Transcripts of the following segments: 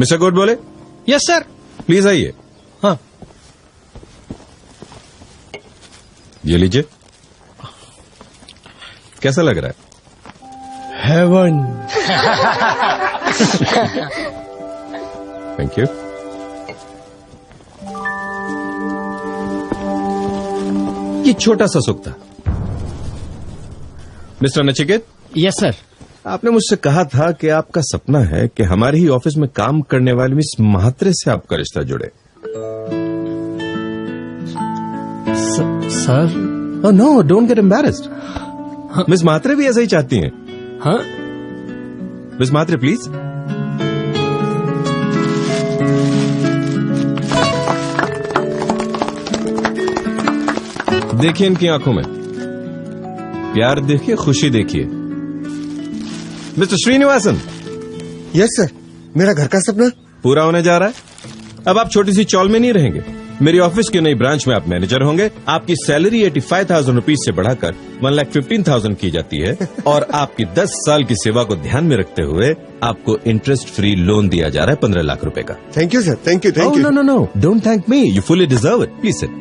Mister Good बोले? Yes sir. Please आइए। हाँ। ये लीजिए। कैसा लग रहा है? हेवन। Thank you. ये छोटा सा सुख था। मिस्टर नचिकेत। Yes sir. आपने मुझसे कहा था कि आपका सपना है कि हमारे ही ऑफिस में काम करने वाली मिस म्हात्रे से आपका रिश्ता जुड़े। Sir. No, don't get embarrassed. Miss Mhatre भी ऐसा ही चाहती हैं। हाँ? Miss Mhatre please. देखिए इनकी आंखों में प्यार देखिए, खुशी देखिए। मिस्टर श्रीनिवासन। Yes sir. मेरा घर का सपना पूरा होने जा रहा है। अब आप छोटी सी चौल में नहीं रहेंगे। मेरी ऑफिस की नई ब्रांच में आप मैनेजर होंगे। आपकी सैलरी 85,000 रुपीज से बढ़ाकर 1,15,000 की जाती है और आपकी 10 साल की सेवा को ध्यान में रखते हुए आपको इंटरेस्ट फ्री लोन दिया जा रहा है 15 लाख रुपए का। Thank you sir. Thank you. Thank you. No no no, don't thank me, you fully deserve it. Please sit.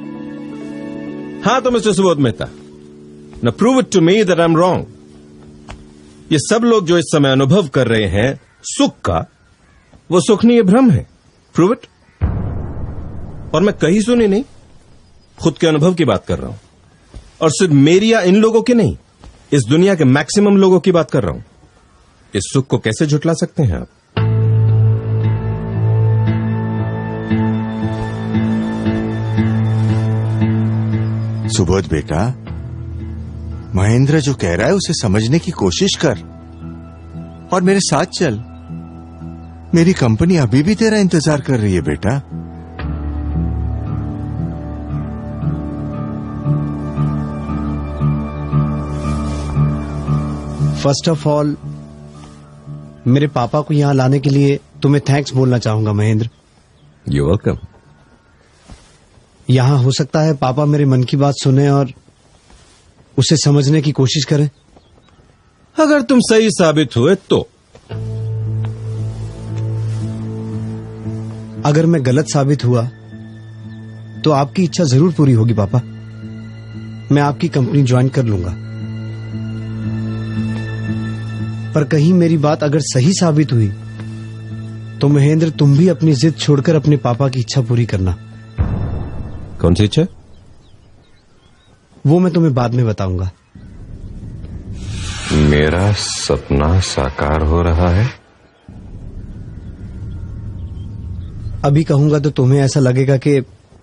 हाँ तो mister Subodh Mehta, now prove it to me that I am wrong. ये सब लोग जो इस समय अनुभव कर रहे हैं सुख का, वो सुख नहीं, ये भ्रम है। Prove it. और मैं कहीं सुनी नहीं, खुद के अनुभव की बात कर रहा हूं। और सिर्फ मेरी या इन लोगों की नहीं, इस दुनिया के मैक्सिमम लोगों की बात कर रहा हूं। इस सुख को कैसे झुटला सकते हैं आप? सुबोध बेटा, महेंद्र जो कह रहा है उसे समझने की कोशिश कर और मेरे साथ चल। मेरी कंपनी अभी भी तेरा इंतजार कर रही है बेटा। फर्स्ट ऑफ ऑल, मेरे पापा को यहां लाने के लिए तुम्हें थैंक्स बोलना चाहूंगा महेंद्र। You welcome. यहां हो सकता है पापा मेरे मन की बात सुने और उसे समझने की कोशिश करें। अगर तुम सही साबित हुए तो। अगर मैं गलत साबित हुआ तो आपकी इच्छा जरूर पूरी होगी पापा। मैं आपकी कंपनी ज्वाइन कर लूंगा। पर कहीं मेरी बात अगर सही साबित हुई तो महेंद्र, तुम भी अपनी जिद छोड़कर अपने पापा की इच्छा पूरी करना। कौन सी इच्छा? वो मैं तुम्हें बाद में बताऊंगा। मेरा सपना साकार हो रहा है। अभी कहूंगा तो तुम्हें ऐसा लगेगा कि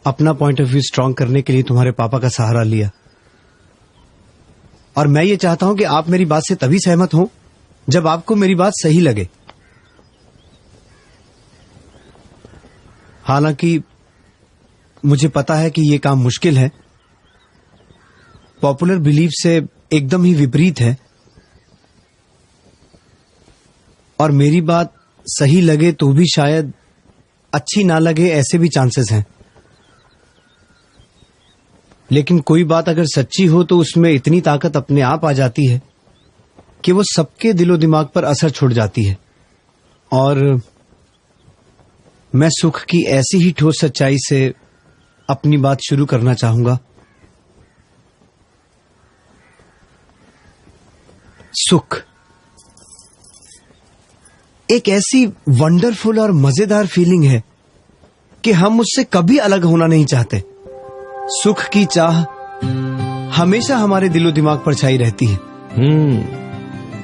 अपना पॉइंट ऑफ व्यू स्ट्रांग करने के लिए तुम्हारे पापा का सहारा लिया। और मैं ये चाहता हूं कि आप मेरी बात से तभी सहमत हो जब आपको मेरी बात सही लगे। हालांकि मुझे पता है कि ये काम मुश्किल है, पॉपुलर बिलीफ से एकदम ही विपरीत है, और मेरी बात सही लगे तो भी शायद अच्छी ना लगे, ऐसे भी चांसेस हैं। लेकिन कोई बात अगर सच्ची हो तो उसमें इतनी ताकत अपने आप आ जाती है कि वो सबके दिलो दिमाग पर असर छोड़ जाती है। और मैं सुख की ऐसी ही ठोस सच्चाई से अपनी बात शुरू करना चाहूंगा। सुख एक ऐसी वंडरफुल और मजेदार फीलिंग है कि हम उससे कभी अलग होना नहीं चाहते। सुख की चाह हमेशा हमारे दिलो दिमाग पर छाई रहती है।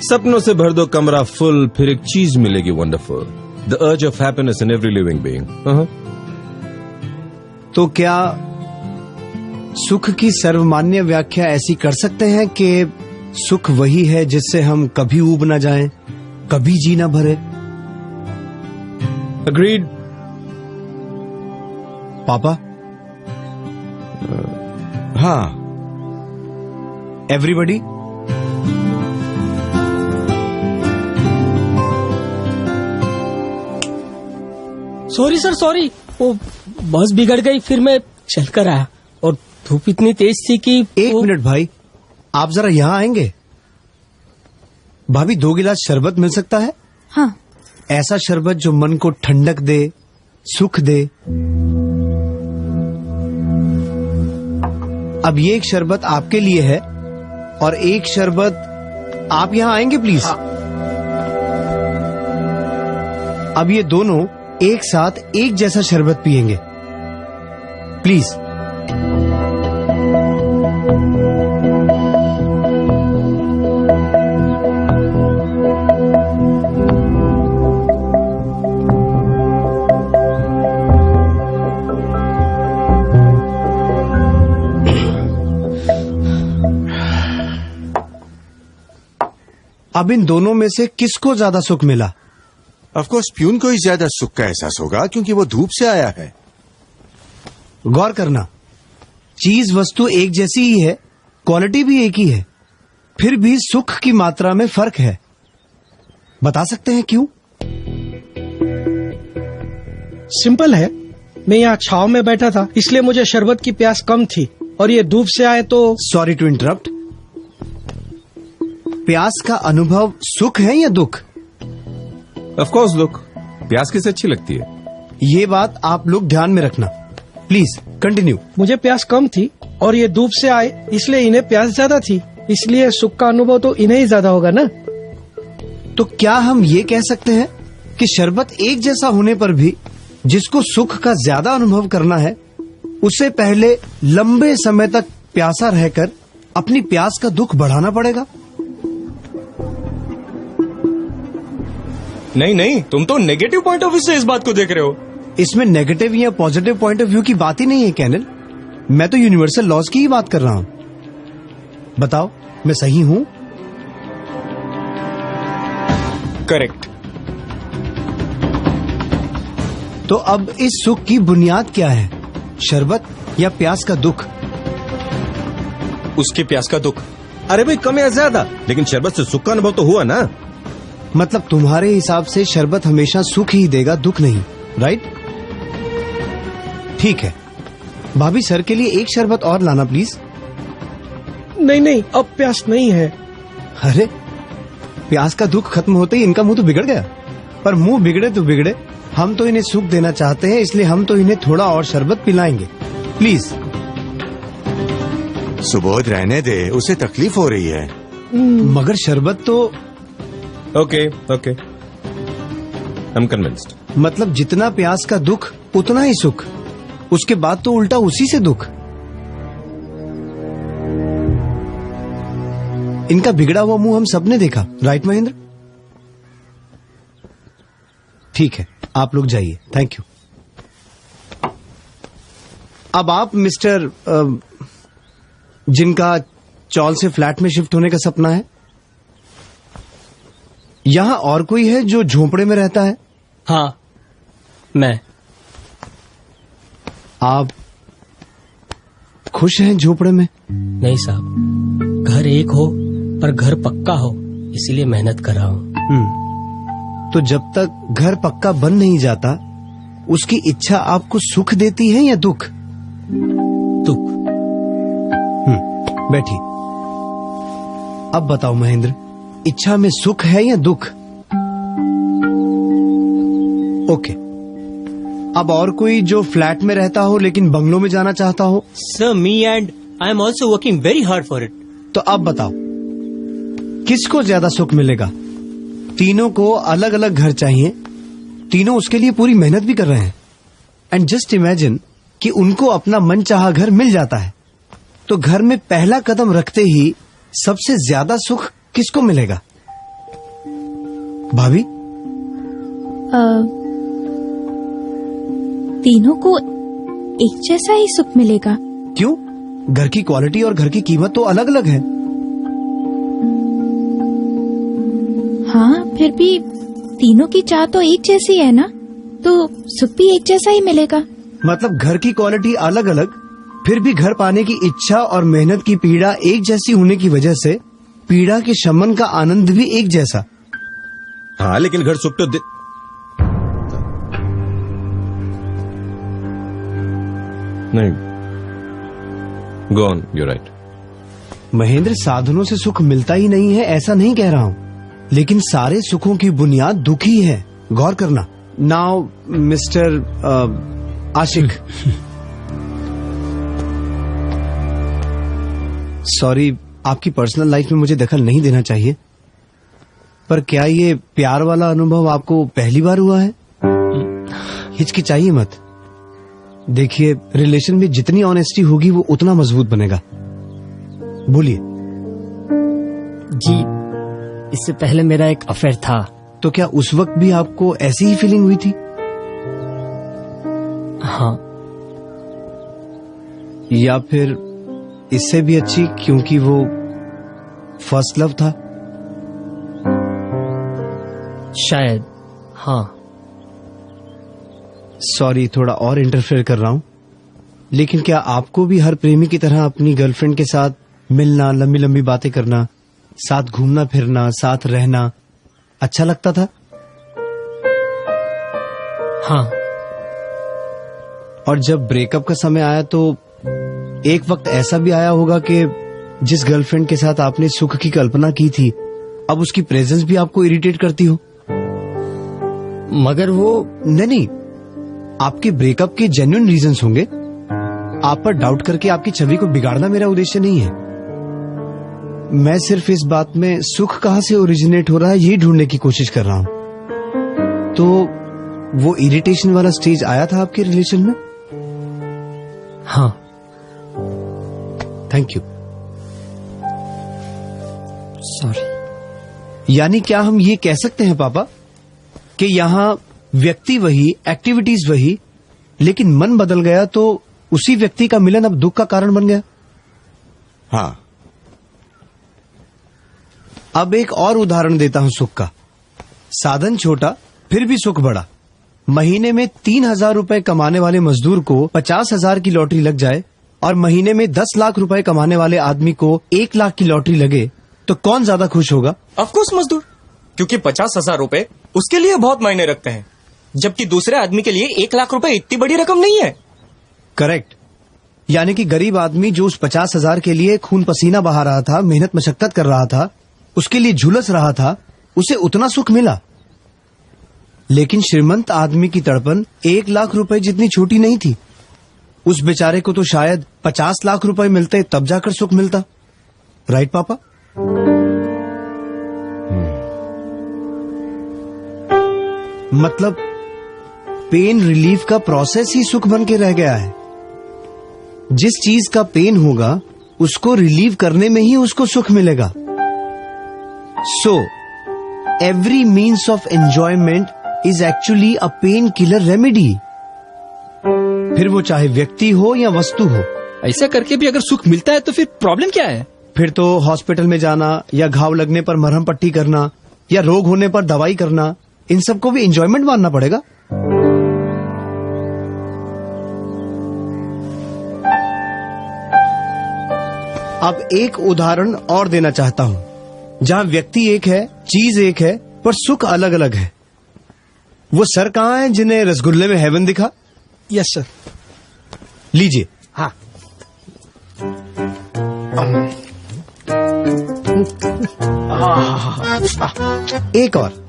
सपनों से भर दो कमरा फुल, फिर एक चीज मिलेगी wonderful, the urge of happiness in every living being. तो क्या सुख की सर्वमान्य व्याख्या ऐसी कर सकते हैं कि सुख वही है जिससे हम कभी ऊब न जाएं, कभी जी न भरे? अग्रीड। पापा। हाँ। एवरीबडी। सॉरी सर, सॉरी, वो बस बिगड़ गई, फिर मैं चल कर आया और धूप इतनी तेज थी कि। एक मिनट भाई, आप जरा यहाँ आएंगे? भाभी 2 गिलास शरबत मिल सकता है? हाँ। ऐसा शरबत जो मन को ठंडक दे, सुख दे। अब ये एक शरबत आपके लिए है और एक शरबत आप यहां आएंगे प्लीज। अब ये दोनों एक साथ एक जैसा शरबत पिएंगे प्लीज। अब इन दोनों में से किसको ज्यादा सुख मिला? ऑफ कोर्स प्यून को ही ज्यादा सुख का एहसास होगा क्योंकि वो धूप से आया है। गौर करना, चीज वस्तु एक जैसी ही है, क्वालिटी भी एक ही है, फिर भी सुख की मात्रा में फर्क है। बता सकते हैं क्यों? सिंपल है, मैं यहाँ छाव में बैठा था इसलिए मुझे शरबत की प्यास कम थी और ये धूप से आए तो। Sorry to interrupt. प्यास का अनुभव सुख है या दुख? ऑफ कोर्स लुक, प्यास किसे अच्छी लगती है? ये बात आप लोग ध्यान में रखना प्लीज। कंटिन्यू। मुझे प्यास कम थी और ये धूप से आए इसलिए इन्हें प्यास ज्यादा थी, इसलिए सुख का अनुभव तो इन्हें ही ज्यादा होगा ना। तो क्या हम ये कह सकते हैं कि शरबत एक जैसा होने पर भी जिसको सुख का ज्यादा अनुभव करना है उसे पहले लंबे समय तक प्यासा रहकर अपनी प्यास का दुख बढ़ाना पड़ेगा? नहीं नहीं, तुम तो नेगेटिव पॉइंट ऑफ व्यू से इस बात को देख रहे हो। इसमें नेगेटिव या पॉजिटिव पॉइंट ऑफ व्यू की बात ही नहीं है कैनल। मैं तो यूनिवर्सल लॉज की ही बात कर रहा हूं। बताओ, मैं सही हूं? करेक्ट। तो अब इस सुख की बुनियाद क्या है? शरबत या प्यास का दुख? उसकी प्यास का दुख। अरे भाई कम या ज्यादा, लेकिन शरबत से सुख का अनुभव तो हुआ ना। मतलब तुम्हारे हिसाब से शरबत हमेशा सुख ही देगा, दुख नहीं, राइट? ठीक है, भाभी सर के लिए एक शरबत और लाना प्लीज। नहीं नहीं, अब प्यास नहीं है। अरे, प्यास का दुख खत्म होते ही इनका मुंह तो बिगड़ गया। पर मुंह बिगड़े तो बिगड़े, हम तो इन्हें सुख देना चाहते हैं, इसलिए हम तो इन्हें थोड़ा और शरबत पिलाएंगे प्लीज। सुबोध रहने दे, उसे तकलीफ हो रही है। मगर शरबत तो। Okay okay, I am convinced. मतलब जितना प्यास का दुख उतना ही सुख, उसके बाद तो उल्टा उसी से दुख। इनका बिगड़ा हुआ मुंह हम सबने देखा, राइट महेंद्र? ठीक है, आप लोग जाइए, थैंक यू। अब आप मिस्टर जिनका चौल से फ्लैट में शिफ्ट होने का सपना है, यहां और कोई है जो झोंपड़े में रहता है? हाँ, मैं। आप खुश हैं झोपड़े में? नहीं साहब, घर एक हो पर घर पक्का हो, इसीलिए मेहनत कर रहा हूँ। तो जब तक घर पक्का बन नहीं जाता, उसकी इच्छा आपको सुख देती है या दुख? दुख। बैठिए। अब बताओ महेंद्र, इच्छा में सुख है या दुख? ओके। अब और कोई जो फ्लैट में रहता हो लेकिन बंगलों में जाना चाहता हो? Sir, me and I am also working very hard for it. तो अब बताओ, किसको ज्यादा सुख मिलेगा? तीनों को अलग अलग घर चाहिए, तीनों उसके लिए पूरी मेहनत भी कर रहे हैं। एंड जस्ट इमेजिन कि उनको अपना मनचाहा घर मिल जाता है, तो घर में पहला कदम रखते ही सबसे ज्यादा सुख किसको मिलेगा? भाभी? तीनों को एक जैसा ही सुख मिलेगा। क्यों? घर की क्वालिटी और घर की कीमत तो अलग अलग है। हाँ, फिर भी तीनों की चाह तो एक जैसी है ना, तो सुख भी एक जैसा ही मिलेगा। मतलब घर की क्वालिटी अलग अलग, फिर भी घर पाने की इच्छा और मेहनत की पीड़ा एक जैसी होने की वजह से पीड़ा के शमन का आनंद भी एक जैसा। हाँ, लेकिन घर सुख तो नहीं। Go on, you right. Mahendra, साधनों से सुख मिलता ही नहीं है ऐसा नहीं कह रहा हूँ, लेकिन सारे सुखों की बुनियाद दुख ही है। गौर करना। नाउ मिस्टर आशिक, सॉरी, आपकी पर्सनल लाइफ में मुझे दखल नहीं देना चाहिए, पर क्या ये प्यार वाला अनुभव आपको पहली बार हुआ है? हिचकिचाइए मत। देखिए, रिलेशन में जितनी ऑनेस्टी होगी वो उतना मजबूत बनेगा। बोलिए। जी, इससे पहले मेरा एक अफेयर था। तो क्या उस वक्त भी आपको ऐसी ही फीलिंग हुई थी? हाँ। या फिर इससे भी अच्छी, क्योंकि वो फर्स्ट लव था? शायद, हाँ। सॉरी, थोड़ा और इंटरफेयर कर रहा हूं, लेकिन क्या आपको भी हर प्रेमी की तरह अपनी गर्लफ्रेंड के साथ मिलना, लंबी लंबी बातें करना, साथ घूमना फिरना, साथ रहना अच्छा लगता था? हाँ। और जब ब्रेकअप का समय आया तो एक वक्त ऐसा भी आया होगा कि जिस गर्लफ्रेंड के साथ आपने सुख की कल्पना की थी, अब उसकी प्रेजेंस भी आपको इरिटेट करती हो? मगर वो नहीं, आपके ब्रेकअप के जेन्युइन रीजंस होंगे। आप पर डाउट करके आपकी छवि को बिगाड़ना मेरा उद्देश्य नहीं है। मैं सिर्फ इस बात में सुख कहां से ओरिजिनेट हो रहा है ये ढूंढने की कोशिश कर रहा हूं। तो वो इरिटेशन वाला स्टेज आया था आपके रिलेशन में? हाँ। Thank you. सॉरी। यानी क्या हम ये कह सकते हैं पापा कि यहाँ व्यक्ति वही, एक्टिविटीज वही, लेकिन मन बदल गया तो उसी व्यक्ति का मिलन अब दुख का कारण बन गया? हाँ। अब एक और उदाहरण देता हूं सुख का। साधन छोटा फिर भी सुख बड़ा। महीने में 3,000 रुपए कमाने वाले मजदूर को 50,000 की लॉटरी लग जाए और महीने में 10 लाख रुपए कमाने वाले आदमी को 1 लाख की लॉटरी लगे, तो कौन ज्यादा खुश होगा? ऑफकोर्स मजदूर, क्योंकि 50,000 रुपए उसके लिए बहुत मायने रखते हैं, जबकि दूसरे आदमी के लिए 1 लाख रुपए इतनी बड़ी रकम नहीं है। करेक्ट। यानी कि गरीब आदमी जो उस 50,000 के लिए खून पसीना बहा रहा था, मेहनत मशक्कत कर रहा था, उसके लिए झुलस रहा था, उसे उतना सुख मिला। लेकिन श्रीमंत आदमी की तड़पन 1 लाख रुपए जितनी छोटी नहीं थी। उस बेचारे को तो शायद 50 लाख रुपए मिलते तब जाकर सुख मिलता। राइट पापा? मतलब पेन रिलीफ का प्रोसेस ही सुख बन के रह गया है। जिस चीज का पेन होगा उसको रिलीव करने में ही उसको सुख मिलेगा। So every means of enjoyment is actually a pain killer remedy, फिर वो चाहे व्यक्ति हो या वस्तु हो। ऐसा करके भी अगर सुख मिलता है तो फिर प्रॉब्लम क्या है? फिर तो हॉस्पिटल में जाना या घाव लगने पर मरहम पट्टी करना या रोग होने पर दवाई करना, इन सबको भी एंजॉयमेंट मानना पड़ेगा। अब एक उदाहरण और देना चाहता हूं, जहां व्यक्ति एक है, चीज एक है, पर सुख अलग अलग है। वो सर कहां है जिन्हें रसगुल्ले में हेवन दिखा? Yes sir. लीजिए। हाँ। एक और।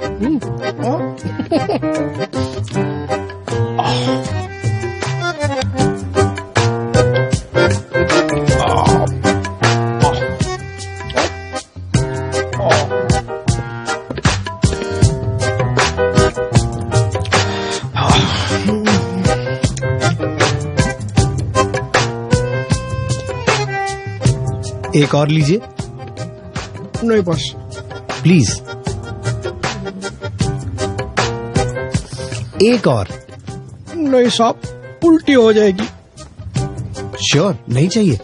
एक और लीजिए। नहीं बस। प्लीज। एक और। नहीं साहब, उल्टी हो जाएगी। श्योर? नहीं चाहिए?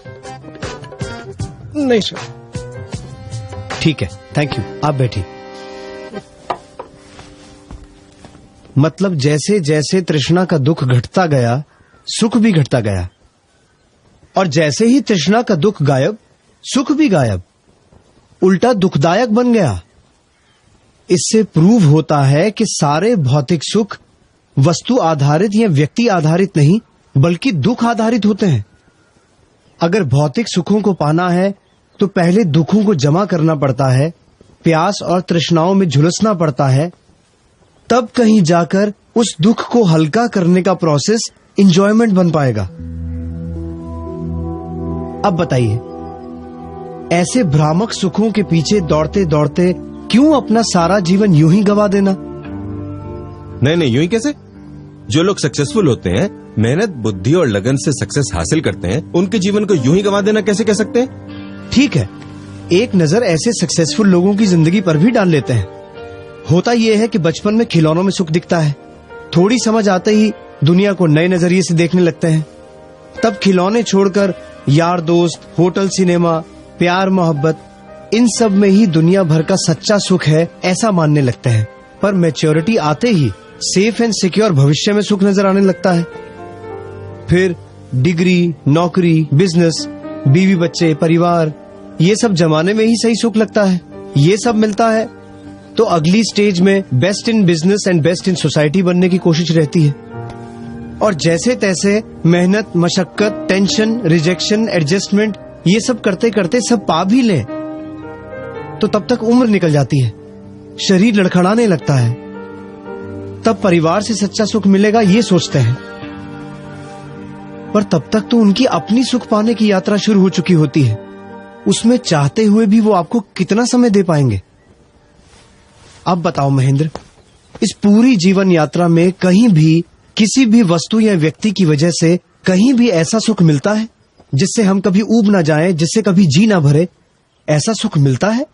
नहीं सर। ठीक है, थैंक यू। आप बैठिए। मतलब जैसे जैसे तृष्णा का दुख घटता गया, सुख भी घटता गया, और जैसे ही तृष्णा का दुख गायब, सुख भी गायब, उल्टा दुखदायक बन गया। इससे प्रूव होता है कि सारे भौतिक सुख वस्तु आधारित या व्यक्ति आधारित नहीं, बल्कि दुख आधारित होते हैं। अगर भौतिक सुखों को पाना है तो पहले दुखों को जमा करना पड़ता है, प्यास और तृष्णाओं में झुलसना पड़ता है, तब कहीं जाकर उस दुख को हल्का करने का प्रोसेस एंजॉयमेंट बन पाएगा। अब बताइए, ऐसे भ्रामक सुखों के पीछे दौड़ते दौड़ते क्यों अपना सारा जीवन यूं ही गवा देना? नहीं, यूं ही कैसे? जो लोग सक्सेसफुल होते हैं, मेहनत, बुद्धि और लगन से सक्सेस हासिल करते हैं, उनके जीवन को यूं ही गवा देना कैसे कह सकते हैं? ठीक है, एक नजर ऐसे सक्सेसफुल लोगों की जिंदगी पर भी डाल लेते हैं। होता यह है कि बचपन में खिलौनों में सुख दिखता है, थोड़ी समझ आते ही दुनिया को नए नजरिए से देखने लगते हैं। तब खिलौने छोड़कर यार दोस्त, होटल, सिनेमा, प्यार, मोहब्बत, इन सब में ही दुनिया भर का सच्चा सुख है ऐसा मानने लगते हैं। पर मैच्योरिटी आते ही सेफ एंड सिक्योर भविष्य में सुख नजर आने लगता है। फिर डिग्री, नौकरी, बिजनेस, बीवी बच्चे, परिवार, ये सब जमाने में ही सही सुख लगता है। ये सब मिलता है तो अगली स्टेज में best in business and best in society बनने की कोशिश रहती है। और जैसे तैसे मेहनत, मशक्कत, टेंशन, रिजेक्शन, एडजस्टमेंट, ये सब करते करते सब पा भी लें तो तब तक उम्र निकल जाती है, शरीर लड़खड़ाने लगता है। तब परिवार से सच्चा सुख मिलेगा ये सोचते हैं, पर तब तक तो उनकी अपनी सुख पाने की यात्रा शुरू हो चुकी होती है। उसमें चाहते हुए भी वो आपको कितना समय दे पाएंगे? अब बताओ महेंद्र, इस पूरी जीवन यात्रा में कहीं भी किसी भी वस्तु या व्यक्ति की वजह से कहीं भी ऐसा सुख मिलता है जिससे हम कभी ऊब ना जाएं, जिससे कभी जी ना भरे? ऐसा सुख मिलता है?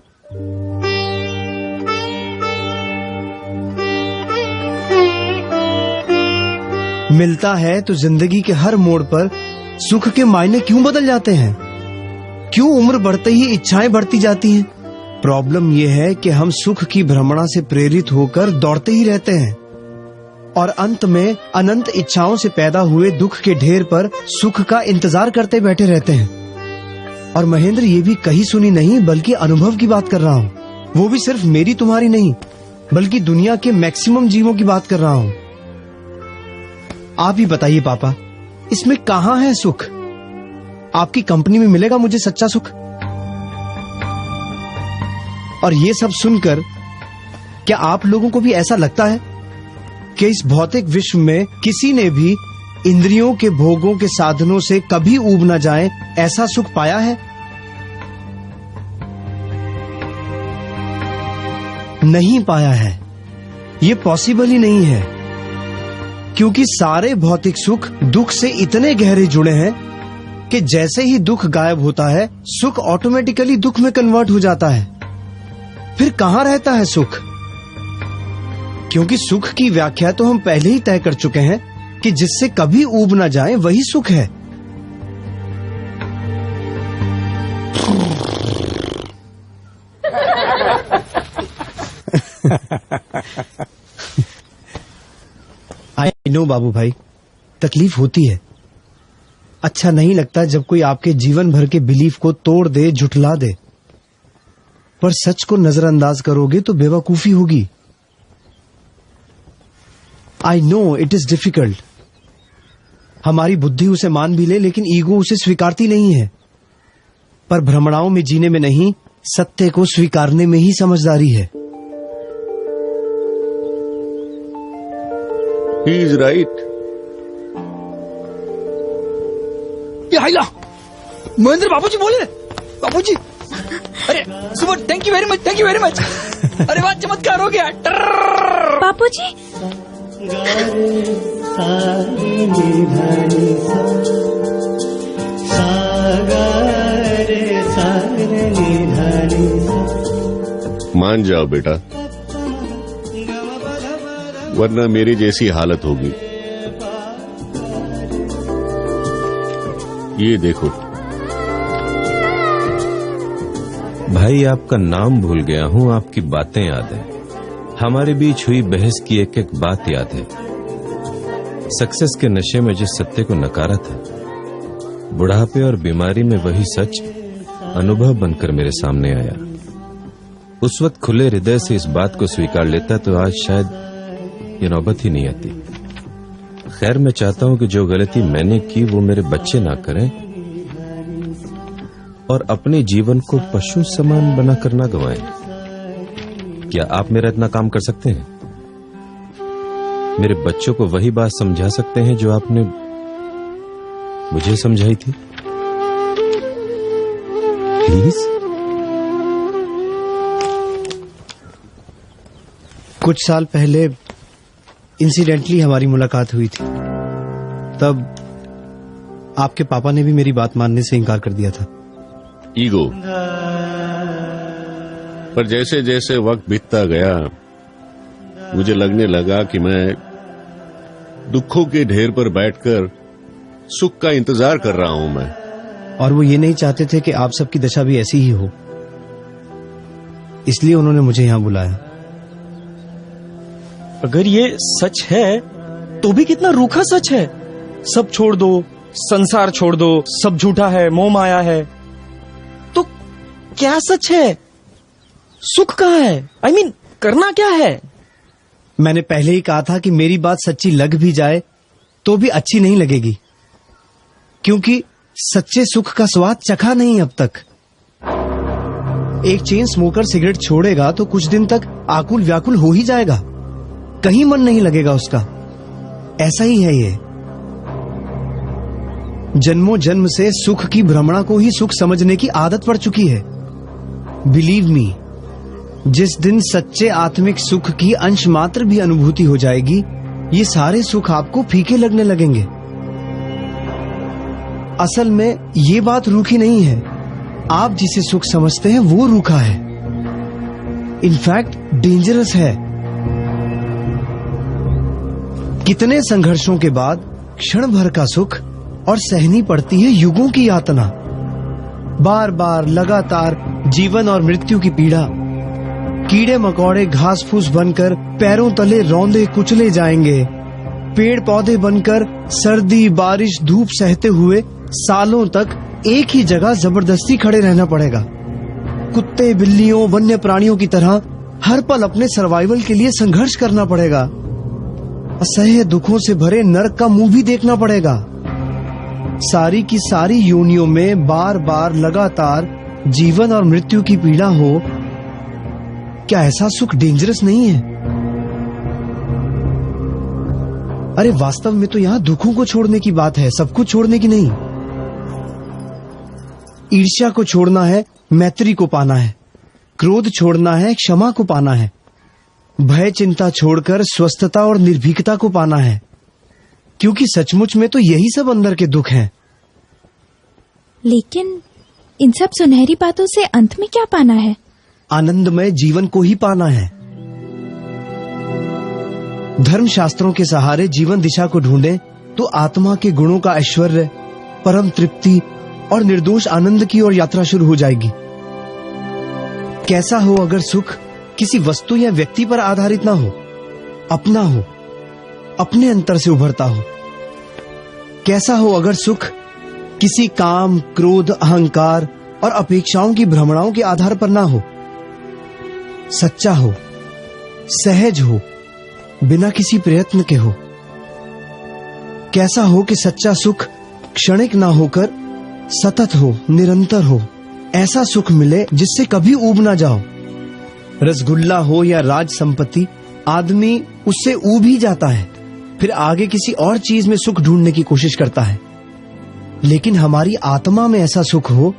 मिलता है तो जिंदगी के हर मोड़ पर सुख के मायने क्यों बदल जाते हैं? क्यों उम्र बढ़ते ही इच्छाएं बढ़ती जाती हैं? प्रॉब्लम यह है कि हम सुख की भ्रमणा से प्रेरित होकर दौड़ते ही रहते हैं और अंत में अनंत इच्छाओं से पैदा हुए दुख के ढेर पर सुख का इंतजार करते बैठे रहते हैं। और महेंद्र, ये भी कही सुनी नहीं बल्कि अनुभव की बात कर रहा हूँ। वो भी सिर्फ मेरी तुम्हारी नहीं बल्कि दुनिया के मैक्सिमम जीवों की बात कर रहा हूँ। आप ही बताइए पापा, इसमें कहाँ है सुख? आपकी कंपनी में मिलेगा मुझे सच्चा सुख? और ये सब सुनकर क्या आप लोगों को भी ऐसा लगता है कि इस भौतिक विश्व में किसी ने भी इंद्रियों के भोगों के साधनों से कभी ऊब न जाए ऐसा सुख पाया है? नहीं पाया है। ये पॉसिबल ही नहीं है, क्योंकि सारे भौतिक सुख दुख से इतने गहरे जुड़े हैं कि जैसे ही दुख गायब होता है सुख ऑटोमेटिकली दुख में कन्वर्ट हो जाता है। फिर कहाँ रहता है सुख? क्योंकि सुख की व्याख्या तो हम पहले ही तय कर चुके हैं कि जिससे कभी ऊब ना जाए वही सुख है। आई नो बाबू भाई, तकलीफ होती है। अच्छा नहीं लगता जब कोई आपके जीवन भर के बिलीफ को तोड़ दे, झुठला दे। पर सच को नजरअंदाज करोगे तो बेवकूफी होगी। I know it is difficult. हमारी बुद्धि उसे मान भी ले, लेकिन ईगो उसे स्वीकारती नहीं है। पर भ्रमणाओं में जीने में नहीं, सत्य को स्वीकारने में ही समझदारी है। He is right. ये हाइला, महेंद्र बाबूजी बोले। बाबूजी, अरे सुबह, thank you very much, thank you very much. अरे वाह, चमत्कार हो गया। बापूजी, मान जाओ बेटा, वरना मेरी जैसी हालत होगी। ये देखो भाई, आपका नाम भूल गया हूँ, आपकी बातें याद है। हमारे बीच हुई बहस की एक एक बात याद है। सक्सेस के नशे में जिस सत्य को नकारा था, बुढ़ापे और बीमारी में वही सच अनुभव बनकर मेरे सामने आया। उस वक्त खुले हृदय से इस बात को स्वीकार लेता तो आज शायद ये नौबत ही नहीं आती। खैर, मैं चाहता हूं कि जो गलती मैंने की वो मेरे बच्चे ना करें और अपने जीवन को पशु समान बनाकर ना गंवाएं। क्या आप मेरा इतना काम कर सकते हैं? मेरे बच्चों को वही बात समझा सकते हैं जो आपने मुझे समझाई थी? प्लीज। कुछ साल पहले इंसिडेंटली हमारी मुलाकात हुई थी। तब आपके पापा ने भी मेरी बात मानने से इनकार कर दिया था। ईगो। पर जैसे जैसे वक्त बीतता गया मुझे लगने लगा कि मैं दुखों के ढेर पर बैठकर सुख का इंतजार कर रहा हूं मैं। और वो ये नहीं चाहते थे कि आप सबकी दशा भी ऐसी ही हो, इसलिए उन्होंने मुझे यहां बुलाया। अगर ये सच है तो भी कितना रूखा सच है। सब छोड़ दो, संसार छोड़ दो, सब झूठा है, मोह माया है। तो क्या सच है? सुख कहाँ है? I mean, करना क्या है? मैंने पहले ही कहा था कि मेरी बात सच्ची लग भी जाए तो भी अच्छी नहीं लगेगी, क्योंकि सच्चे सुख का स्वाद चखा नहीं अब तक। एक चेन स्मोकर सिगरेट छोड़ेगा तो कुछ दिन तक आकुल व्याकुल हो ही जाएगा, कहीं मन नहीं लगेगा उसका। ऐसा ही है ये। जन्मों जन्म से सुख की भ्रमणा को ही सुख समझने की आदत पड़ चुकी है। बिलीव मी, जिस दिन सच्चे आत्मिक सुख की अंश मात्र भी अनुभूति हो जाएगी, ये सारे सुख आपको फीके लगने लगेंगे। असल में ये बात रूखी नहीं है, आप जिसे सुख समझते हैं वो रूखा है, इनफैक्ट डेंजरस है। कितने संघर्षों के बाद क्षण भर का सुख और सहनी पड़ती है युगों की यातना। बार बार लगातार जीवन और मृत्यु की पीड़ा, कीड़े मकोड़े घास फूस बनकर पैरों तले रौंदे कुचले जाएंगे। पेड़ पौधे बनकर सर्दी बारिश धूप सहते हुए सालों तक एक ही जगह जबरदस्ती खड़े रहना पड़ेगा। कुत्ते बिल्लियों वन्य प्राणियों की तरह हर पल अपने सर्वाइवल के लिए संघर्ष करना पड़ेगा। असह्य दुखों से भरे नरक का मुंह भी देखना पड़ेगा। सारी की सारी योनियों में बार बार लगातार जीवन और मृत्यु की पीड़ा हो, क्या ऐसा सुख डेंजरस नहीं है? अरे वास्तव में तो यहाँ दुखों को छोड़ने की बात है, सब कुछ छोड़ने की नहीं। ईर्ष्या को छोड़ना है, मैत्री को पाना है। क्रोध छोड़ना है, क्षमा को पाना है। भय चिंता छोड़कर स्वस्थता और निर्भीकता को पाना है, क्योंकि सचमुच में तो यही सब अंदर के दुख हैं। लेकिन इन सब सुनहरी बातों से अंत में क्या पाना है? आनंदमय जीवन को ही पाना है। धर्म शास्त्रों के सहारे जीवन दिशा को ढूंढे तो आत्मा के गुणों का ऐश्वर्य, परम तृप्ति और निर्दोष आनंद की ओर यात्रा शुरू हो जाएगी। कैसा हो अगर सुख किसी वस्तु या व्यक्ति पर आधारित ना हो, अपना हो, अपने अंतर से उभरता हो। कैसा हो अगर सुख किसी काम, क्रोध, अहंकार और अपेक्षाओं की भ्रमणाओं के आधार पर ना हो, सच्चा हो, सहज हो, बिना किसी प्रयत्न के हो। कैसा हो कि सच्चा सुख क्षणिक ना होकर सतत हो, निरंतर हो। ऐसा सुख मिले जिससे कभी ऊब ना जाओ। रसगुल्ला हो या राज संपत्ति, आदमी उससे ऊब ही जाता है, फिर आगे किसी और चीज में सुख ढूंढने की कोशिश करता है। लेकिन हमारी आत्मा में ऐसा सुख हो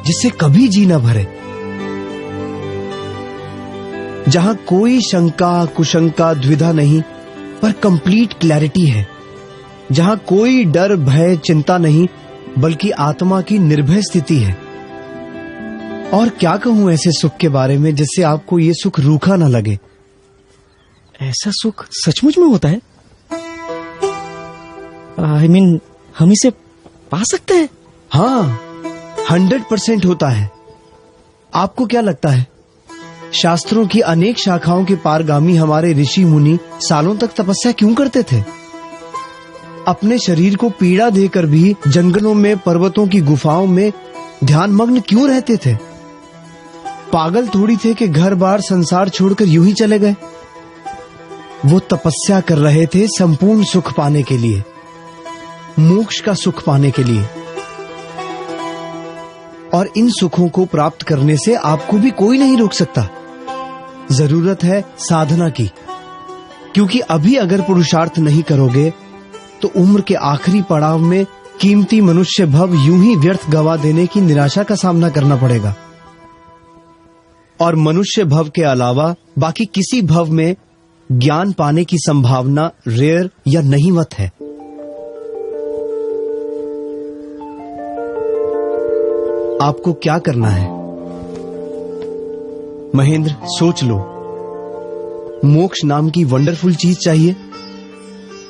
जिससे कभी जी न भरे, जहां कोई शंका कुशंका द्विधा नहीं, पर कंप्लीट क्लैरिटी है। जहां कोई डर भय चिंता नहीं, बल्कि आत्मा की निर्भय स्थिति है। और क्या कहूं ऐसे सुख के बारे में जिससे आपको ये सुख रूखा न लगे। ऐसा सुख सचमुच में होता है? I mean, हम इसे पा सकते हैं? हाँ, 100% होता है। आपको क्या लगता है, शास्त्रों की अनेक शाखाओं के पारगामी हमारे ऋषि मुनि सालों तक तपस्या क्यों करते थे? अपने शरीर को पीड़ा देकर भी जंगलों में, पर्वतों की गुफाओं में ध्यान मग्न क्यों रहते थे? पागल थोड़ी थे कि घर बार संसार छोड़कर यूं ही चले गए। वो तपस्या कर रहे थे संपूर्ण सुख पाने के लिए, मोक्ष का सुख पाने के लिए। और इन सुखों को प्राप्त करने से आपको भी कोई नहीं रोक सकता। जरूरत है साधना की, क्योंकि अभी अगर पुरुषार्थ नहीं करोगे तो उम्र के आखिरी पड़ाव में कीमती मनुष्य भव यूं ही व्यर्थ गवा देने की निराशा का सामना करना पड़ेगा। और मनुष्य भव के अलावा बाकी किसी भव में ज्ञान पाने की संभावना रेयर या नहींवत है। आपको क्या करना है महेंद्र, सोच लो। मोक्ष नाम की वंडरफुल चीज चाहिए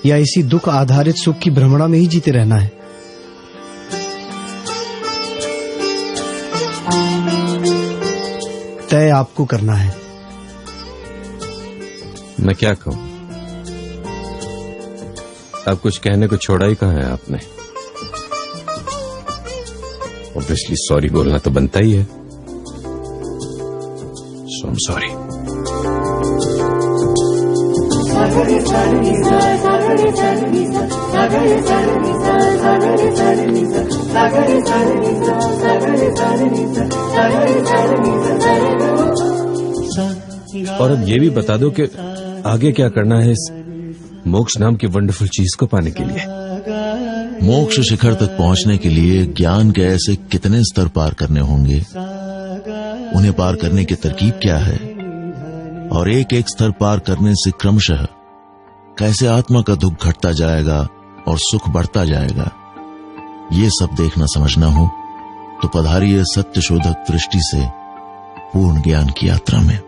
या इसी दुख आधारित सुख की भ्रमणा में ही जीते रहना है? तय आपको करना है। मैं क्या कहूं? अब कुछ कहने को छोड़ा ही कहां है आपने। ऑब्वियसली सॉरी बोलना तो बनता ही है। सो आई एम सॉरी। और अब ये भी बता दो कि आगे क्या करना है इस मोक्ष नाम की वंडरफुल चीज को पाने के लिए। मोक्ष शिखर तक पहुंचने के लिए ज्ञान के ऐसे कितने स्तर पार करने होंगे, उन्हें पार करने की तरकीब क्या है, और एक एक स्तर पार करने से क्रमशः कैसे आत्मा का दुख घटता जाएगा और सुख बढ़ता जाएगा, ये सब देखना समझना हो तो पधारिए सत्य शोधक दृष्टि से पूर्ण ज्ञान की यात्रा में।